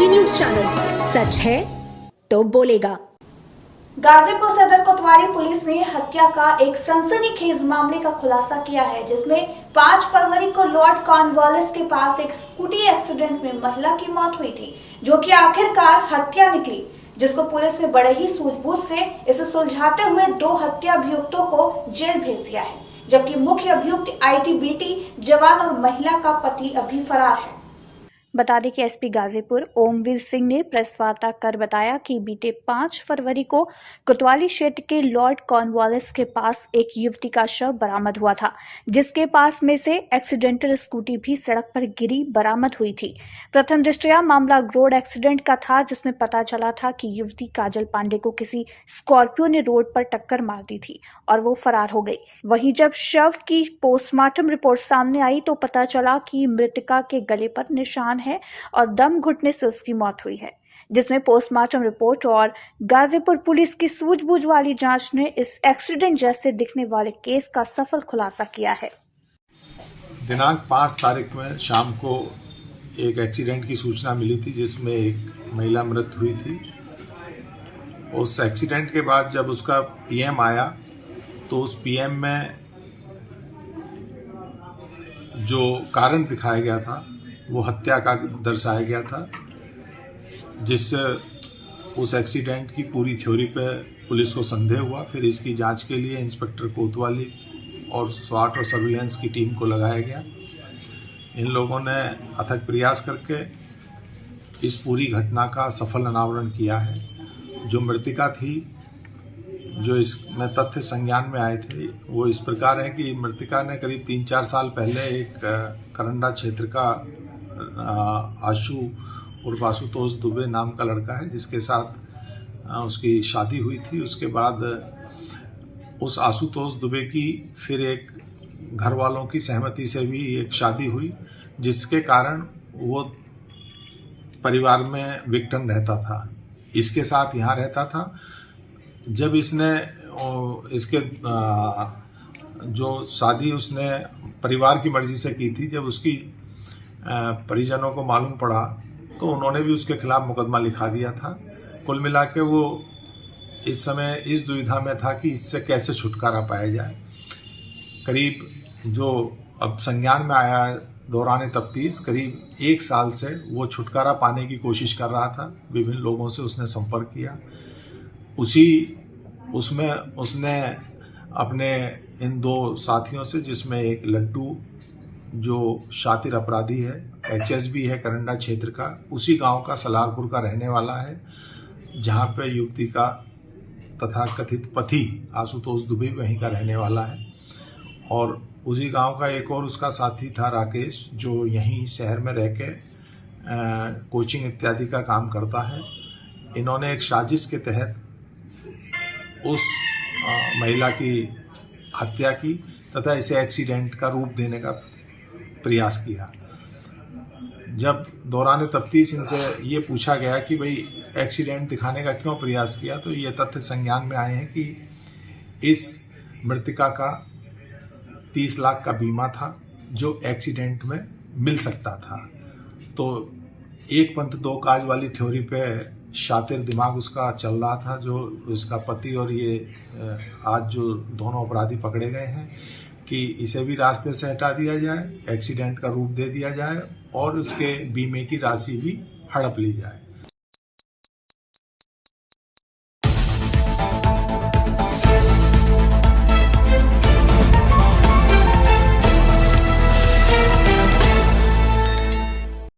जी news channel, सच है तो बोलेगा। गाजीपुर सदर कोतवाली पुलिस ने हत्या का एक सनसनीखेज मामले का खुलासा किया है, जिसमें 5 फरवरी को लॉर्ड कॉर्नवालिस के पास एक स्कूटी एक्सीडेंट में महिला की मौत हुई थी, जो कि आखिरकार हत्या निकली, जिसको पुलिस ने बड़े ही सूझबूझ से इसे सुलझाते हुए 2 हत्या अभियुक्तों को जेल भेज दिया है, जबकि मुख्य अभियुक्त आईटीबीटी जवान और महिला का पति अभी फरार है। बता दें कि एसपी गाजीपुर ओमवीर सिंह ने प्रेस वार्ता कर बताया कि बीते 5 फरवरी को कोतवाली क्षेत्र के लॉर्ड कॉर्नवालिस के पास एक युवती का शव बरामद हुआ था, जिसके पास में से एक्सीडेंटल स्कूटी भी सड़क पर गिरी बरामद हुई थी। प्रथम दृष्टया मामला रोड एक्सीडेंट का था, जिसमें पता चला था कि युवती काजल पांडे को किसी स्कॉर्पियो ने रोड पर टक्कर मार दी थी और वो फरार हो गई। वहीं जब शव की पोस्टमार्टम रिपोर्ट सामने आई तो पता चला कि मृतका के गले पर निशान है और दम घुटने से उसकी मौत हुई है, जिसमें पोस्टमार्टम रिपोर्ट और गाजीपुर पुलिस की सूझबूझ वाली जांच ने इस एक्सीडेंट जैसे दिखने वाले केस का सफल खुलासा किया है। दिनांक 5 तारीख में शाम को एक एक्सीडेंट की सूचना मिली थी, जिसमें एक महिला मृत हुई थी। उस एक्सीडेंट के बाद जब उसका पीएम आया तो उस पीएम में जो कारण दिखाया गया था वो हत्या का दर्शाया गया था, जिससे उस एक्सीडेंट की पूरी थ्योरी पे पुलिस को संदेह हुआ। फिर इसकी जांच के लिए इंस्पेक्टर कोतवाली और स्वाट और सर्विलांस की टीम को लगाया गया। इन लोगों ने अथक प्रयास करके इस पूरी घटना का सफल अनावरण किया है। जो मृतिका थी, जो इसमें तथ्य संज्ञान में आए थे, वो इस प्रकार है कि मृतिका ने करीब 3-4 साल पहले एक करंडा क्षेत्र का आशु उर्फ आशुतोष दुबे नाम का लड़का है, जिसके साथ उसकी शादी हुई थी। उसके बाद उस आशुतोष दुबे की फिर एक घर वालों की सहमति से भी एक शादी हुई, जिसके कारण वो परिवार में विक्टिम रहता था, इसके साथ यहाँ रहता था। जब इसने इसके जो शादी उसने परिवार की मर्जी से की थी, जब उसकी परिजनों को मालूम पड़ा तो उन्होंने भी उसके खिलाफ मुकदमा लिखा दिया था। कुल मिला के वो इस समय इस दुविधा में था कि इससे कैसे छुटकारा पाया जाए। करीब जो अब संज्ञान में आया दौरान तफ्तीश, करीब 1 साल से वो छुटकारा पाने की कोशिश कर रहा था। विभिन्न लोगों से उसने संपर्क किया। उसमें उसने अपने इन 2 साथियों से, जिसमें एक लड्डू जो शातिर अपराधी है, एचएसबी है करंडा क्षेत्र का, उसी गांव का सलारपुर का रहने वाला है, जहां पे युवती का तथा कथित पति आशुतोष दुबे वहीं का रहने वाला है। और उसी गांव का एक और उसका साथी था राकेश, जो यहीं शहर में रह के कोचिंग इत्यादि का काम करता है। इन्होंने एक साजिश के तहत उस महिला की हत्या की तथा इसे एक्सीडेंट का रूप देने का प्रयास किया। जब दौरान तफ्तीश इनसे ये पूछा गया कि भाई एक्सीडेंट दिखाने का क्यों प्रयास किया, तो ये तथ्य संज्ञान में आए हैं कि इस मृतिका का 30 लाख का बीमा था, जो एक्सीडेंट में मिल सकता था। तो एक पंथ 2 काज वाली थ्योरी पे शातिर दिमाग उसका चल रहा था, जो इसका पति और ये आज जो दोनों अपराधी पकड़े गए हैं, कि इसे भी रास्ते से हटा दिया जाए, एक्सीडेंट का रूप दे दिया जाए और उसके बीमे की राशि भी हड़प ली जाए।